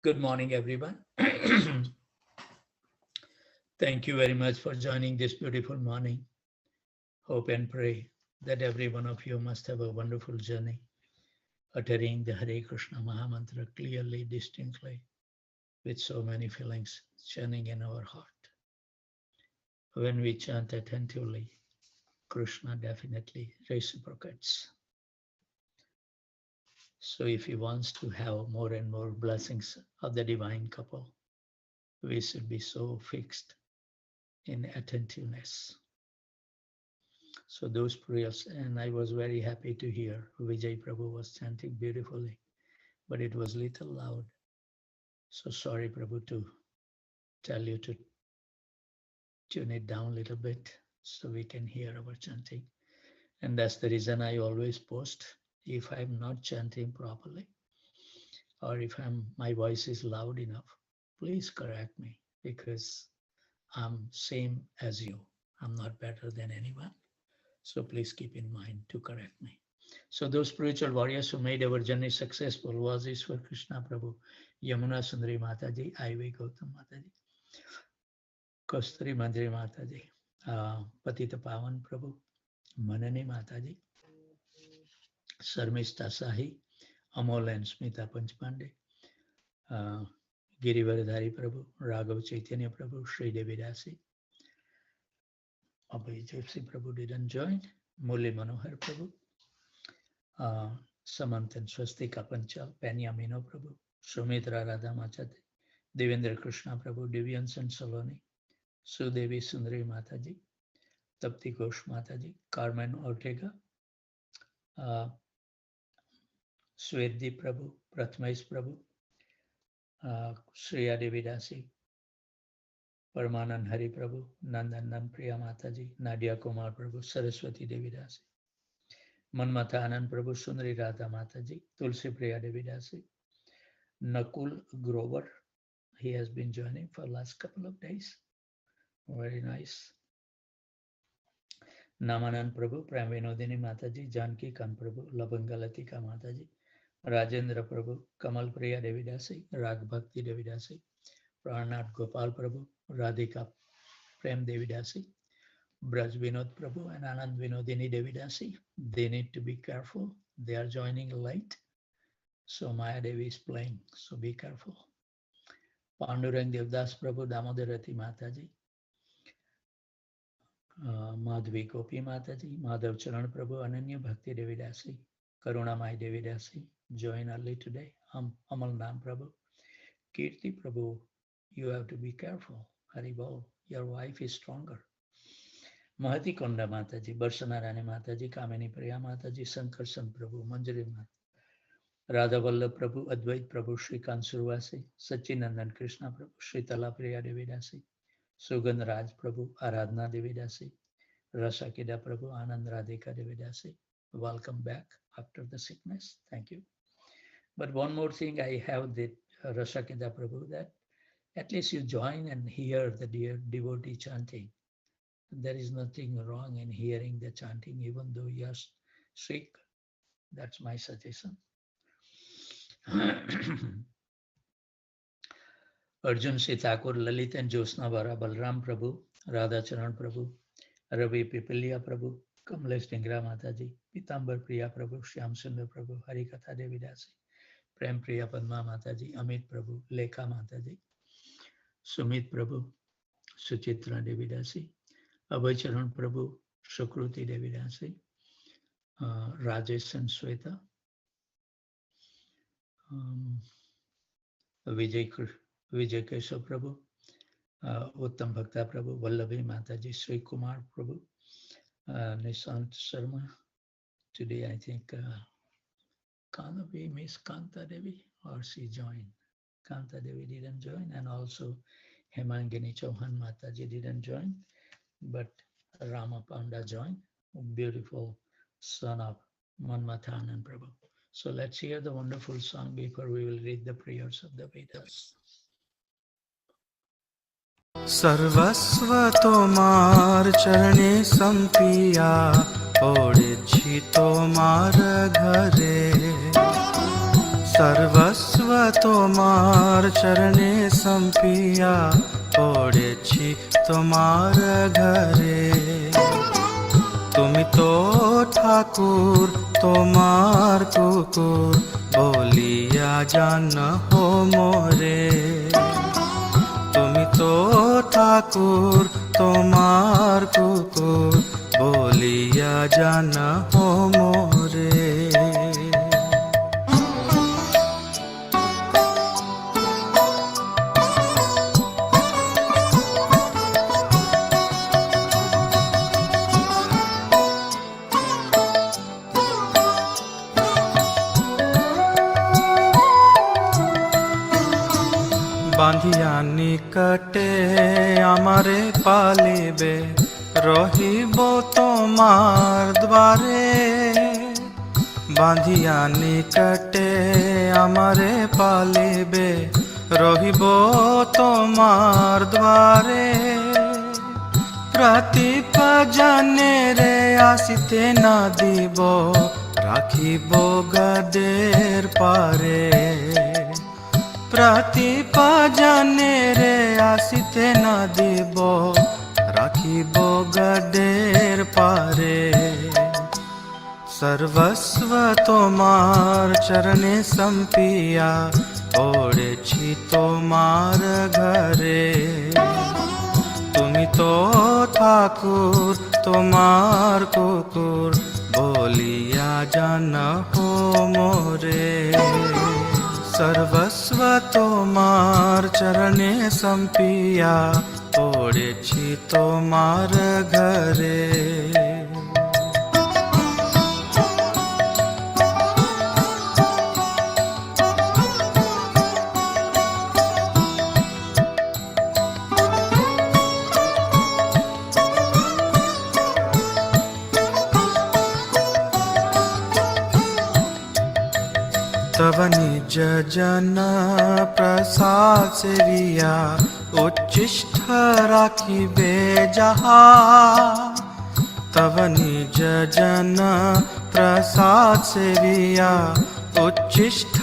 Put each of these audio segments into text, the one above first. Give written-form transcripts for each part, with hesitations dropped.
Good morning, everyone. Thank you very much for joining this beautiful morning. Hope and pray that every one of you must have a wonderful journey, uttering the Hare Krishna Mahamantra clearly, distinctly, with so many feelings churning in our heart. When we chant attentively, Krishna definitely reciprocates. So if he wants to have more and more blessings of the divine couple, we should be so fixed in attentiveness. So those prayers, and I was very happy to hear Vijay Prabhu was chanting beautifully, but it was little loud. So sorry, Prabhu, to tell you to tune it down a little bit so we can hear our chanting. And that's the reason I always post if I'm not chanting properly, or if my voice is loud enough, please correct me, because I'm same as you. I'm not better than anyone. So please keep in mind to correct me. So those spiritual warriors who made our journey successful was Ishwar Krishna Prabhu, Yamuna Sundari Mataji, Ivy Gautam Mataji, Kosturi Mandri Mataji, Patita Pavan Prabhu, Manani Mataji, Sarmista Sahi, Amol and Smita Panchpande, Girivardhari Prabhu, Raghav Chaitanya Prabhu, Sri Devi Dasi, Abhay Jyoti Prabhu didn't join, Murli Manohar Prabhu, Samant and Swastika Panchal, Penyamino Prabhu, Sumitra Radha Machate, Devendra Krishna Prabhu, Devyans and Saloni, Sudevi Sundari Mataji, Tapti Ghosh Mataji, Carmen Ortega, Swerdi Prabhu, Prathmais Prabhu, Shriya Devi Dasi, Paramanan Hari Prabhu, Nandandan Priya Mataji, Nadia Kumar Prabhu, Saraswati Devi Dasi, Manmatha Anand Prabhu, Sundari Radha Mataji, Tulsi Priya Devi Dasi, Nakul Grover, he has been joining for the last couple of days. Very nice. Namanand Prabhu, Prem Vinodini Mataji, Janki Khan Prabhu, Labangalatika Mataji, Rajendra Prabhu, Kamal Priya Devi Dasi, Rag Bhakti Devi Dasi, Pranat Gopal Prabhu, Radhika Prem Devi Dasi, Braj Vinod Prabhu and Anand Vinodini Devi Dasi. They need to be careful. They are joining late. So Maya Devi is playing, so be careful. Pandurang Devdas Prabhu, Damodarati Mataji, Madhvi Gopi Mataji, Madhav Charan Prabhu, Ananya Bhakti Devi Dasi, Karuna Mai Devi Dasi, join early today. Amal Nam Prabhu, Kirti Prabhu, you have to be careful. Haribol, your wife is stronger. Mahati Konda Mataji, Barsana Rani Mataji, Kamini Priya Mataji, Sankarsan Prabhu, Manjari Mataji, Radha Vallabh Prabhu, Advait Prabhu, Sri Kansurvasi, Sachinandan Krishna Prabhu, Sri Talapriya Devi Dasi, Sugandh Raj Prabhu, Aradhana Devi Dasi, Rasakida Prabhu, Anand Radhika Devi Dasi. Welcome back after the sickness. Thank you. But one more thing I have the Rasakida Prabhu, that at least you join and hear the dear devotee chanting. There is nothing wrong in hearing the chanting, even though you are sick. That's my suggestion. Arjun C. Thakur, Lalit and Josna Vara, Balram Prabhu, Radha Charan Prabhu, Ravi Pipilia Prabhu, Kamlesh Dingra Mataji, Pitambar Priya Prabhu, Shyam Sundar Prabhu, Harikatha Devi Dasi, Prem Priya Padma Mataji, Amit Prabhu, Lekha Mataji, Sumit Prabhu, Suchitra Devi Dasi, Abhay Charan Prabhu, Shukruti Devi Dasi, Rajesh and Sweta, Vijay Keshav Prabhu, Uttam Bhakta Prabhu, Vallabhi Mataji, Sri Kumar Prabhu, Nishant Sharma. Today I think Kanavi, Miss Kanta Devi, or she joined. Kanta Devi didn't join, and also Hemangini Chauhan Mataji didn't join, but Rama Panda joined, beautiful son of Manmathanan Prabhu. So let's hear the wonderful song before we will read the prayers of the Vedas. सर्वस्व तोमार चरणे संपिया ओढ़ी तोमार घरे সর্বস্ব তোমার চরণে সম্পিয়া পড়েছি তোমার ঘরে। তুমি তো ঠাকুর তোমার কুকুর বলিয়া জান হো মোরে। তুমি তো ঠাকুর তোমার কুকুর বলিয়া জান হো মোরে। বাঁধিয়া নিকটে আমারে পালিবে, রহিব তোমার দ্বারে। বাঁধিয়া নিকটে আমারে পালিবে, রহিব তোমার দ্বারে। প্রতিপ জনে রে আসিতে না দিব, রাখিব গদের পারে। প্রতিপ জনে রে আসিতে না দিব, রাখিব গদের পারে। সর্বস্ব তোমার চরণে সম্পিয়া পড়েছি তোমার ঘরে। তুমি তো ঠাকুর তোমার কুকুর বলিয়া জান হো মোরে। সর্বস্ব তোমার চরণে সম্পিয়া পড়েছি তোমার ঘরে। तव निज जन प्रसाद सेविया, उच्चिष्ट राखिबे जहा। तव निज जन प्रसाद सेविया, उच्चिष्ट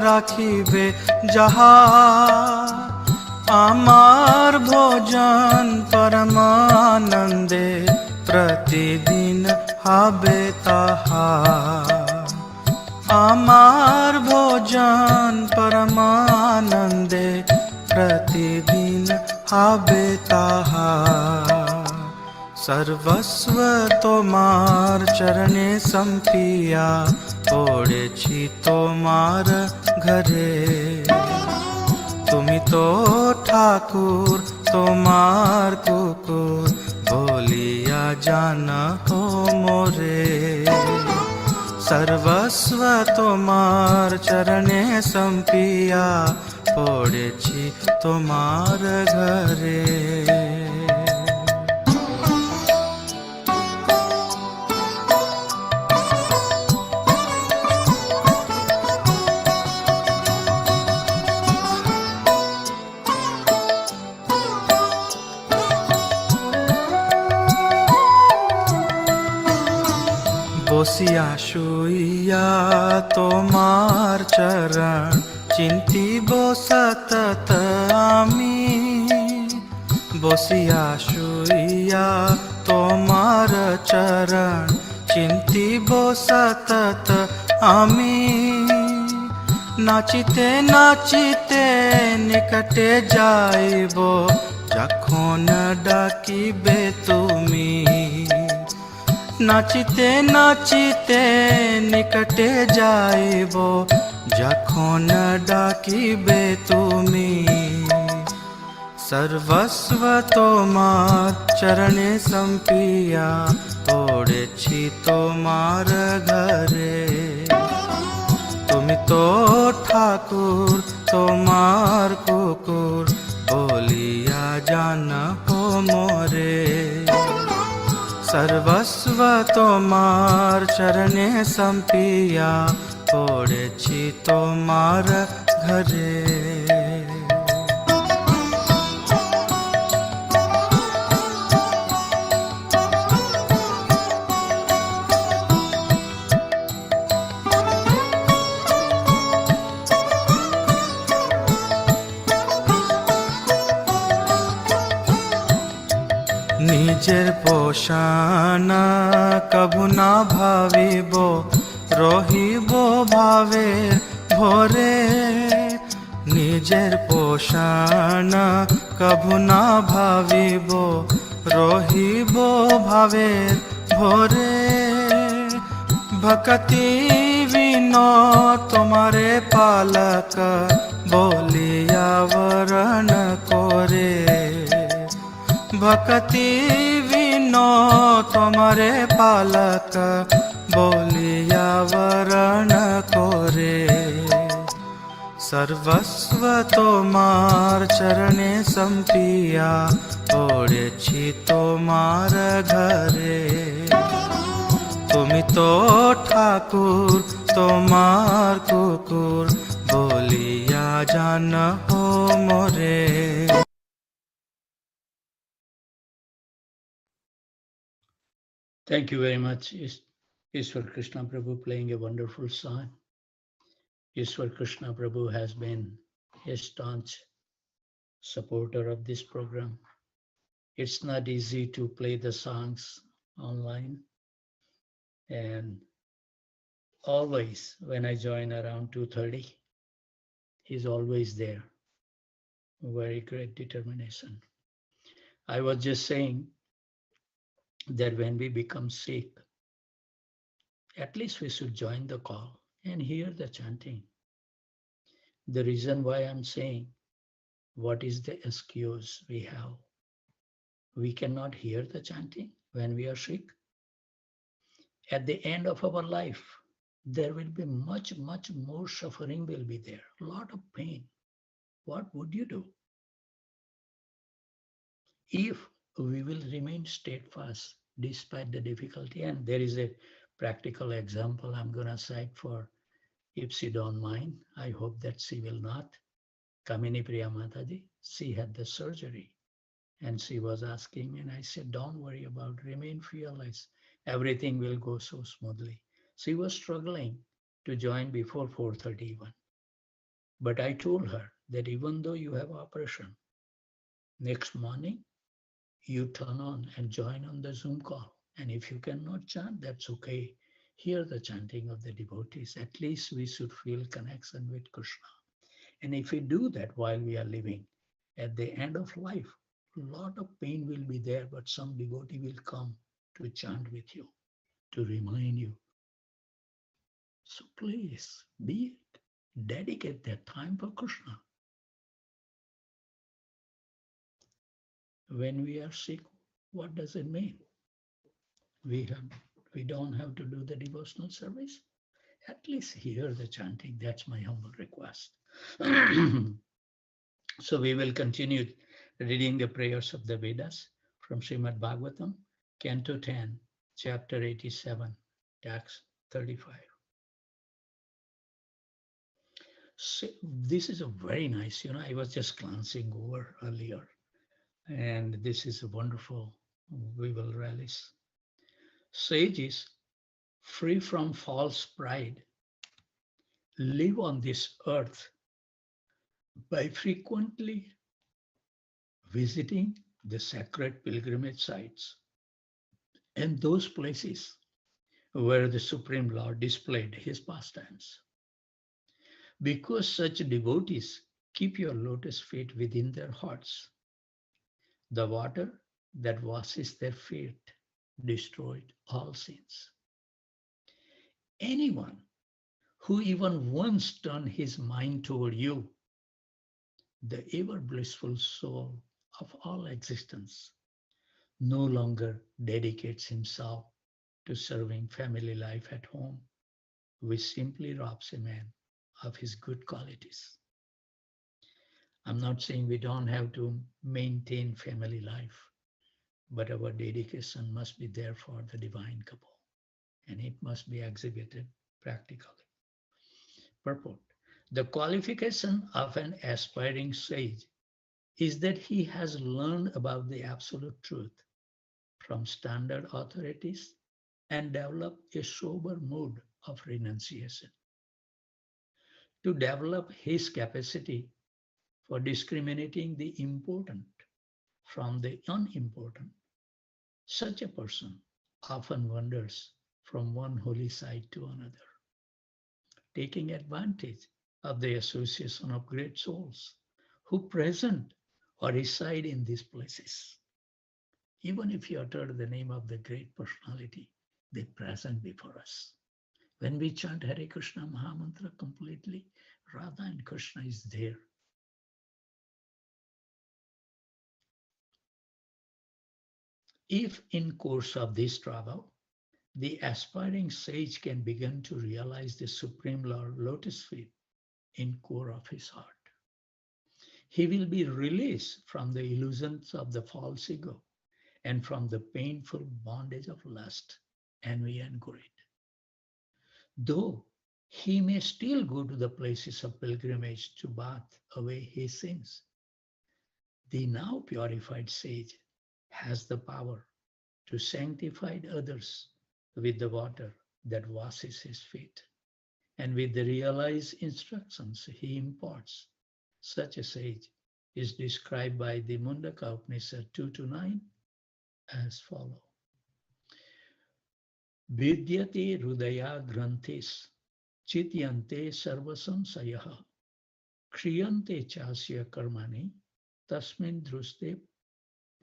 राखिबे जहा। आमार भोजन परमानंदे, प्रतिदिन हाबे ताहा। आमार भोजन परमानंदे, प्रतिदिन हाबे ताहा। सर्वस्व तोमार चरणे सम्पिया पड़ेछि तोमार घरे। तुमी तो ठाकुर तोमार कुकुर बोलिया जान हो मोरे। सर्वस्व तोमार चरणे सम्पिया पड़ेछि तोमार घरे। বসিয়া শুইয়া তোমার চরণ চিন্তিব সতত আমি। বসিয়া শুইয়া তোমার চরণ চিন্তিব সতত আমি। নাচিতে নাচিতে নিকটে যাইব যখন ডাকিবে তুমি। নাচিতে নাচিতে নিকটে যাইব যখন ডাকিবে তুমি। সর্বস্ব তোমার চরণে সম্পিয়া পড়েছি তোমার ঘরে। তুমি তো ঠাকুর তোমার কুকুর বলিয়া জান হো মোরে। सर्वस्व तोमार चरणे सम्पिया पड़ेछि तोमार घरे। নিজের পোষণ কভু না ভাবিব, রহিব ভাবের ভরে। নিজের পোষণ কভু না ভাবিব, রহিব ভাবের ভরে। ভক্তি বিনো তোমারে পালক, বলিয়া বরণ করে। ভক্তি বিনো তোমারে পালক, বলিয়া বরণ করে। সর্বস্ব তোমার চরণে সম্পিয়া, পড়েছি তোমার ঘরে। তুমি তো ঠাকুর তোমার কুকুর, বলিয়া জান মোরে। Thank you very much, Ishwar Krishna Prabhu, playing a wonderful song. Ishwar Krishna Prabhu has been a staunch supporter of this program. It's not easy to play the songs online. And always when I join around 2:30, he's always there. Very great determination. I was just saying that when we become sick, at least we should join the call and hear the chanting. The reason why I'm saying, what is the excuse we have? We cannot hear the chanting when we are sick. At the end of our life, there will be much, much more suffering will be there, a lot of pain. What would you do? If we will remain steadfast despite the difficulty, and there is a practical example I'm going to cite for, if she don't mind, I hope that she will not. Kamini Priya Mataji, she had the surgery and she was asking, and I said, don't worry about, remain fearless. Everything will go so smoothly. She was struggling to join before 4:31. But I told her that even though you have operation, next morning you turn on and join on the Zoom call. And if you cannot chant, that's okay. Hear the chanting of the devotees. At least we should feel connection with Krishna. And if we do that while we are living, at the end of life, a lot of pain will be there, but some devotee will come to chant with you, to remind you. So please be it. Dedicate that time for Krishna. When we are sick, what does it mean? We have we don't have to do the devotional service. At least hear the chanting. That's my humble request. So we will continue reading the prayers of the Vedas from Srimad Bhagavatam, Canto 10, Chapter 87, Text 35. So this is a very nice, I was just glancing over earlier, and this is a wonderful, we will relish. Sages, free from false pride, live on this earth by frequently visiting the sacred pilgrimage sites and those places where the Supreme Lord displayed his pastimes. Because such devotees keep your lotus feet within their hearts, the water that washes their feet destroyed all sins. Anyone who even once turned his mind toward you, the ever blissful soul of all existence, no longer dedicates himself to serving family life at home, which simply robs a man of his good qualities. I'm not saying we don't have to maintain family life, but our dedication must be there for the divine couple, and it must be exhibited practically. Purport. The qualification of an aspiring sage is that he has learned about the absolute truth from standard authorities and developed a sober mood of renunciation. To develop his capacity for discriminating the important from the unimportant, Such a person often wanders from one holy site to another, taking advantage of the association of great souls who present or reside in these places. Even if you utter the name of the great personality, they present before us. When we chant Hare Krishna Mahamantra completely, Radha and Krishna is there. If in course of this travel, the aspiring sage can begin to realize the Supreme Lord lotus feet in core of his heart, he will be released from the illusions of the false ego and from the painful bondage of lust, envy, and greed. Though he may still go to the places of pilgrimage to bath away his sins, the now purified sage has the power to sanctify others with the water that washes his feet. And with the realized instructions he imparts, such a sage is described by the Mundaka Upanishad 2-9 as follows. Vidyate Rudaya Granthis Chityante Sarvasamsayaha Kriyante Chasya Karmani Tasmin Druste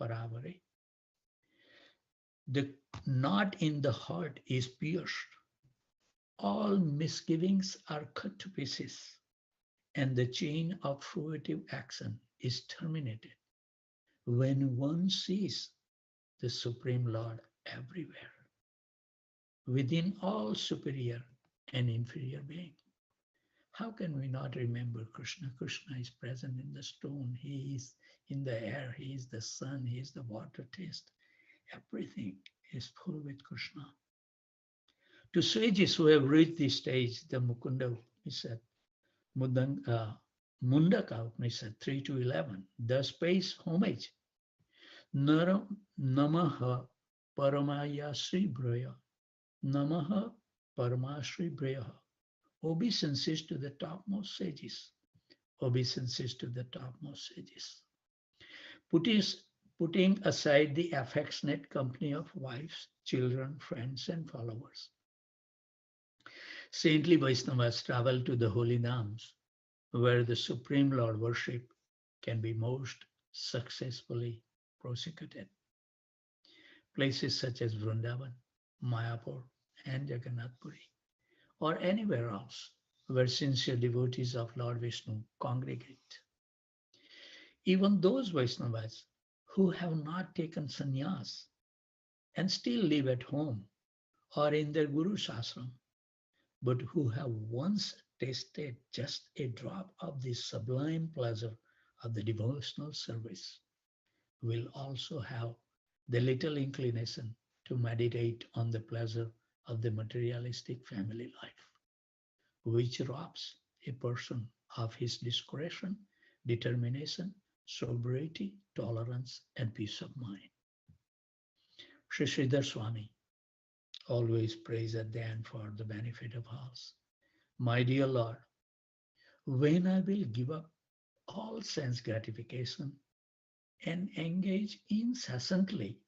Paravare. The knot in the heart is pierced. All misgivings are cut to pieces, and the chain of fruitive action is terminated when one sees the Supreme Lord everywhere, within all superior and inferior being. How can we not remember Krishna? Krishna is present in the stone, he is in the air, he is the sun, he is the water taste. Everything is full with Krishna. To sages who have reached this stage, the Mukunda Upanishad, Mundaka Upanishad 3-11, thus pays homage. Namaha Paramaya Sri Braya. Namaha Paramashri Braya. Obeisances to the topmost sages. Obeisances to the topmost sages. Putting aside the affectionate company of wives, children, friends, and followers, saintly Vaishnavas travel to the holy dhams, where the Supreme Lord worship can be most successfully prosecuted. Places such as Vrindavan, Mayapur, and Jagannath Puri, or anywhere else where sincere devotees of Lord Vishnu congregate. Even those Vaishnavas who have not taken sannyas and still live at home or in their Guru's ashram, but who have once tasted just a drop of the sublime pleasure of the devotional service, will also have the little inclination to meditate on the pleasure of the materialistic family life, which robs a person of his discretion, determination, sobriety, tolerance, and peace of mind. Sri Sridhar Swami always prays at the end for the benefit of all. My dear Lord, when I will give up all sense gratification and engage incessantly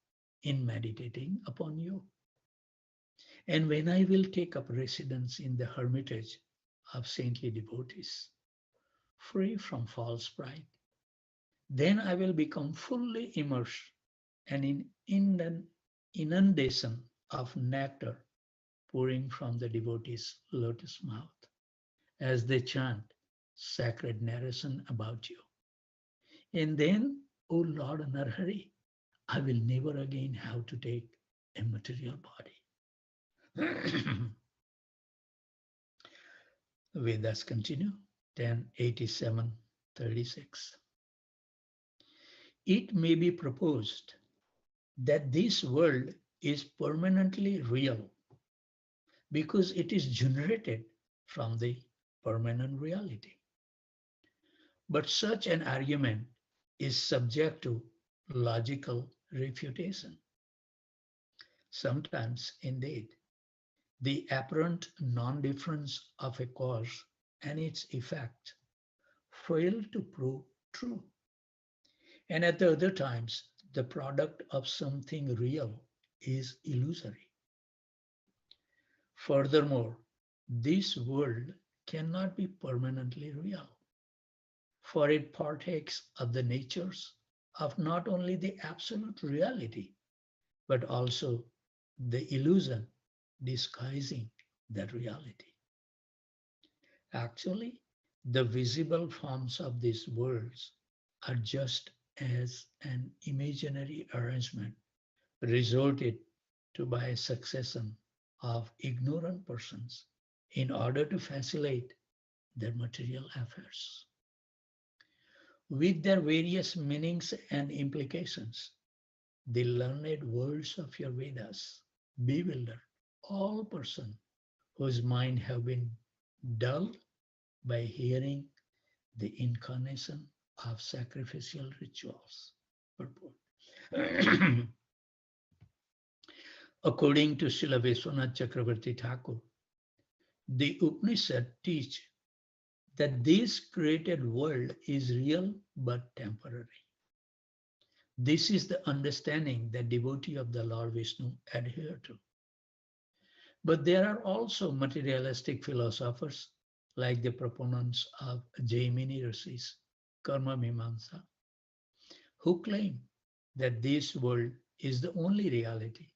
in meditating upon you, and when I will take up residence in the hermitage of saintly devotees, free from false pride, then I will become fully immersed and in an inundation of nectar pouring from the devotee's lotus mouth as they chant sacred narration about you. And then, O Lord Narhari, I will never again have to take a material body. Vedas continue, 10:87:36. It may be proposed that this world is permanently real because it is generated from the permanent reality. But such an argument is subject to logical refutation. Sometimes, indeed, the apparent non-difference of a cause and its effect fail to prove true. And at the other times, the product of something real is illusory. Furthermore, this world cannot be permanently real, for it partakes of the natures of not only the absolute reality, but also the illusion disguising that reality. Actually, the visible forms of these worlds are just as an imaginary arrangement resorted to by a succession of ignorant persons in order to facilitate their material affairs. With their various meanings and implications, the learned words of your Vedas bewilder all persons whose mind have been dulled by hearing the incarnation of sacrificial rituals. Purport. According to Srila Vishwanath Chakravarti Thakur, the Upanishad teach that this created world is real but temporary. This is the understanding that devotee of the Lord Vishnu adhere to. But there are also materialistic philosophers like the proponents of Jaimini Rishis, Karma Mimamsa, who claim that this world is the only reality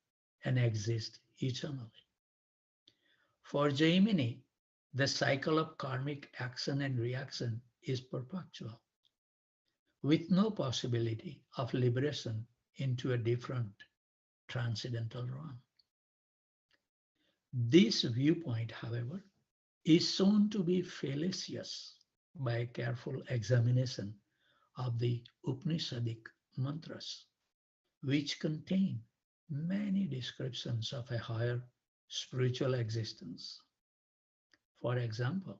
and exists eternally. For Jaimini, the cycle of karmic action and reaction is perpetual, with no possibility of liberation into a different transcendental realm. This viewpoint, however, is shown to be fallacious by a careful examination of the Upanishadic mantras, which contain many descriptions of a higher spiritual existence. For example,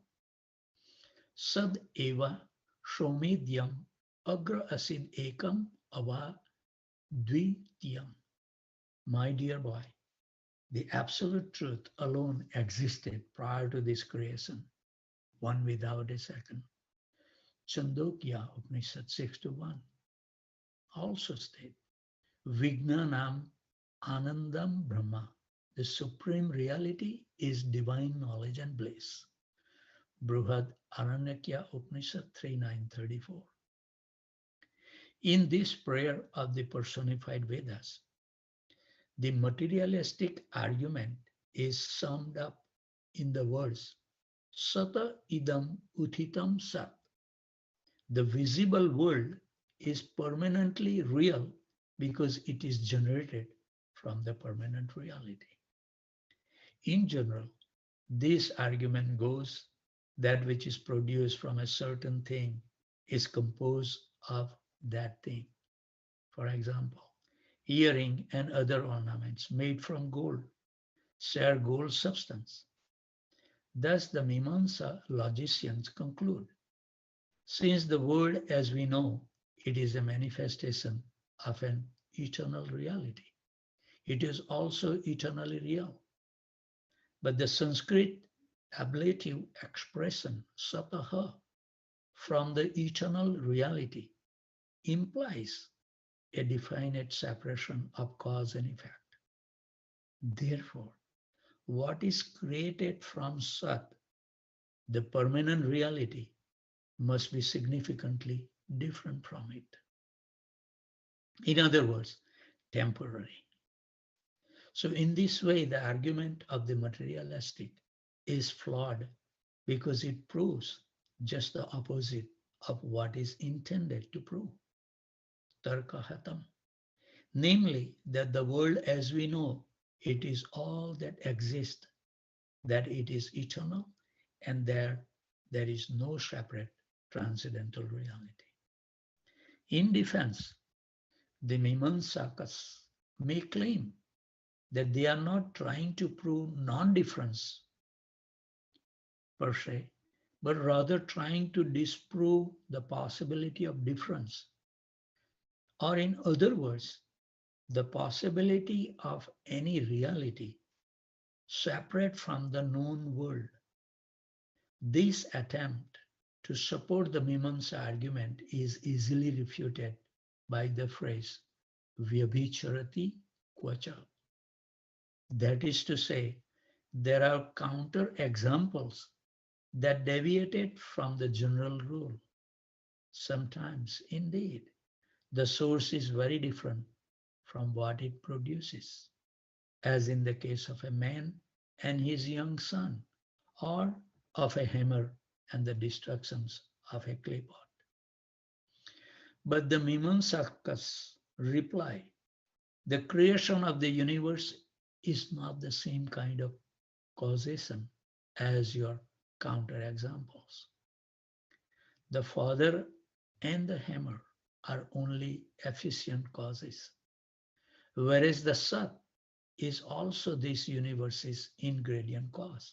Sad eva shomedyam agra asid ekam ava dvitiyam. My dear boy, the absolute truth alone existed prior to this creation, one without a second. Chandogya Upanishad 6-1 also state, Vignanam Anandam Brahma. The supreme reality is divine knowledge and bliss. Bruhad Aranyakya Upanishad 3.9.34. In this prayer of the personified Vedas, the materialistic argument is summed up in the words Sata idam uthitam sat. The visible world is permanently real because it is generated from the permanent reality. In general, this argument goes that which is produced from a certain thing is composed of that thing. For example, earring and other ornaments made from gold share gold substance. Thus, the Mimamsa logicians conclude, since the world as we know, it is a manifestation of an eternal reality. It is also eternally real. But the Sanskrit ablative expression sataha from the eternal reality implies a definite separation of cause and effect. Therefore, what is created from Sat, the permanent reality, must be significantly different from it. In other words, temporary. So in this way, the argument of the materialistic is flawed because it proves just the opposite of what is intended to prove. Tarkahatam. Namely, that the world as we know, it is all that exists, that it is eternal, and there is no separate transcendental reality. In defense, the Mimamsakas may claim that they are not trying to prove non-difference per se, but rather trying to disprove the possibility of difference. Or in other words, the possibility of any reality separate from the known world. This attempt to support the Mimamsa argument is easily refuted by the phrase Vyabhicharati Kvacha. That is to say, there are counter examples that deviated from the general rule. Sometimes, indeed, the source is very different from what it produces, as in the case of a man and his young son, or of a hammer and the destructions of a clay pot. But the Mimamsakas reply, the creation of the universe is not the same kind of causation as your counterexamples. The father and the hammer are only efficient causes, whereas the Sat is also this universe's ingredient cause.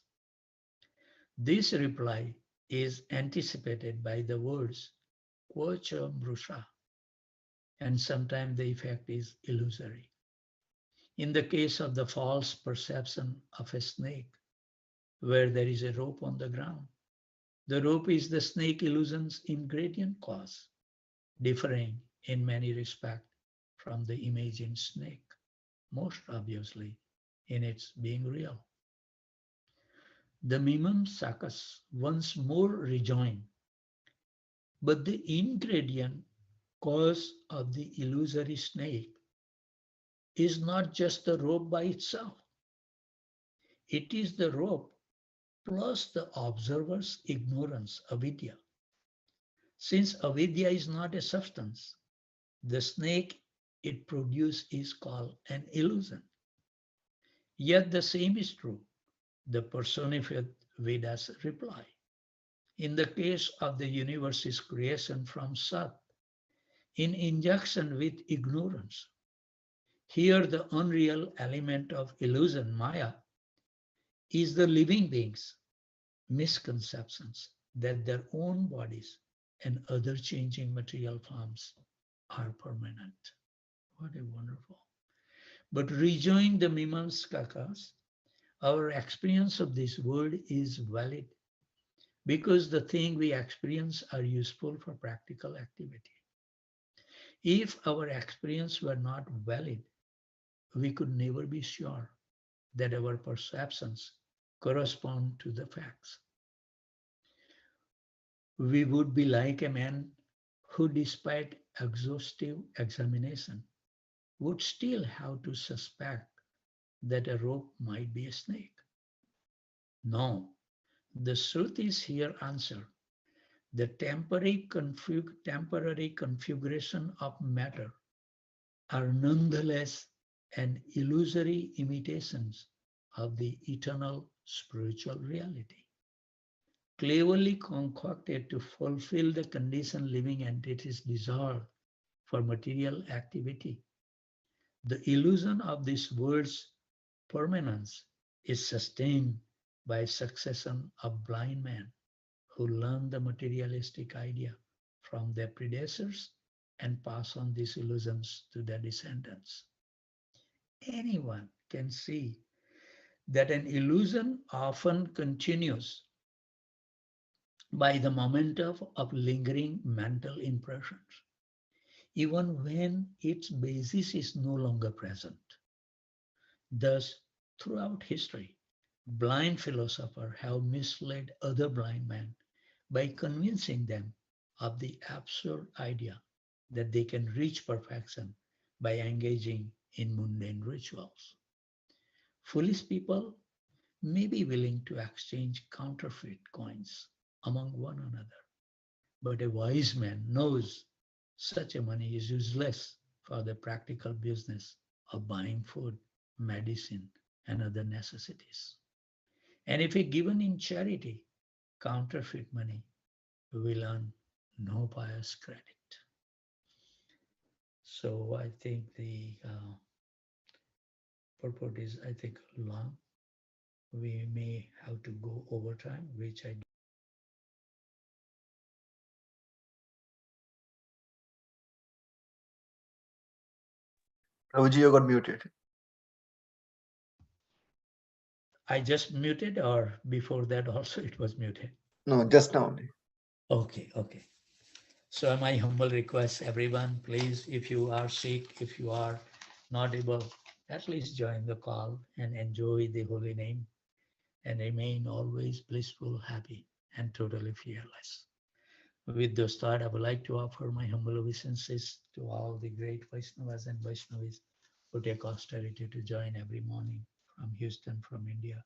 This reply is anticipated by the words quocha mrusha, and sometimes the effect is illusory. In the case of the false perception of a snake, where there is a rope on the ground, the rope is the snake illusion's ingredient cause, differing in many respects from the imagined snake, most obviously in its being real. The Mimamsakas once more rejoin, but the ingredient cause of the illusory snake is not just the rope by itself. It is the rope plus the observer's ignorance, avidya. Since avidya is not a substance, the snake it produces is called an illusion. Yet the same is true, the personified Vedas reply. In the case of the universe's creation from Sat, in injunction with ignorance, here the unreal element of illusion, Maya, is the living beings' misconceptions that their own bodies and other changing material forms are permanent. What a wonderful. But rejoin the Mimamsakas, our experience of this world is valid because the things we experience are useful for practical activity. If our experience were not valid, we could never be sure that our perceptions correspond to the facts. We would be like a man who, despite exhaustive examination, would still have to suspect that a rope might be a snake. No, the Shrutis here answer the temporary configuration of matter are nonetheless an illusory imitations of the eternal spiritual reality, cleverly concocted to fulfill the condition living entities desire for material activity. The illusion of this world's permanence is sustained by a succession of blind men who learn the materialistic idea from their predecessors and pass on these illusions to their descendants. Anyone can see that an illusion often continues by the momentum of lingering mental impressions, even when its basis is no longer present. Thus, throughout history, blind philosophers have misled other blind men by convincing them of the absurd idea that they can reach perfection by engaging in mundane rituals. Foolish people may be willing to exchange counterfeit coins among one another, but a wise man knows such a money is useless for the practical business of buying food, medicine, and other necessities. And if given in charity, counterfeit money will earn no pious credit. So I think the purport is, I think, long. We may have to go over time, which Prabhuji, you got muted. I just muted, or before that also it was muted? No, just now only. Okay. So my humble request, everyone, please, if you are sick, if you are not able, at least join the call and enjoy the holy name and remain always blissful, happy, and totally fearless. With those thoughts, I would like to offer my humble obeisances to all the great Vaishnavas and Vaishnavis who take austerity to join every morning from Houston, from India,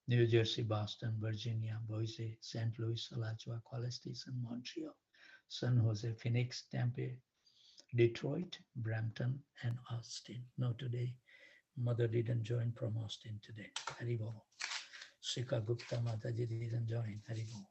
New Jersey, Boston, Virginia, Boise, St. Louis, Alachua, Colestis, and Montreal, San Jose, Phoenix, Tampa, Detroit, Brampton, and Austin. No, today, Mother didn't join from Austin today. Haribo. Shika Gupta Mataji didn't join. Haribo.